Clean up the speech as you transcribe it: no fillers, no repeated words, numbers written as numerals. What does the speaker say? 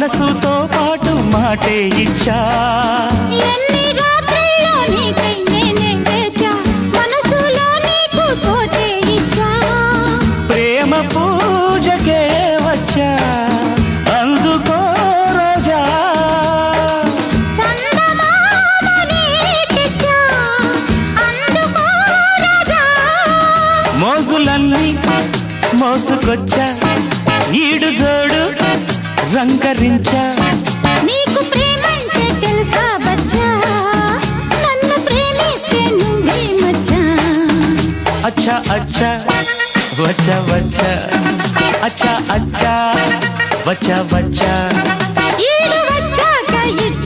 మనసుతో పాటు మాటే ఇచ్చా ఎన్ని రాత్రిలో నీకై నేనే వేచా మనసులో నీకు చోటే ఇచ్చా ప్రేమ పూజకే వచ్చా అందుకో రోజా చందమామని తెచ్చా అందుకో రాజా మోజులన్నీ మోసుకొచ్చా ఈడు జోడు రంగరించా నీకు ప్రేమంటే తెలుసా బచ్చా నన్ను ప్రేమిస్తే నువ్వే మచ్చా అచ్చా అచ్చా వచ్చా వచ్చా అచ్చా అచ్చా వచ్చా వచ్చా ఈడు వచ్చాక ఇట్ట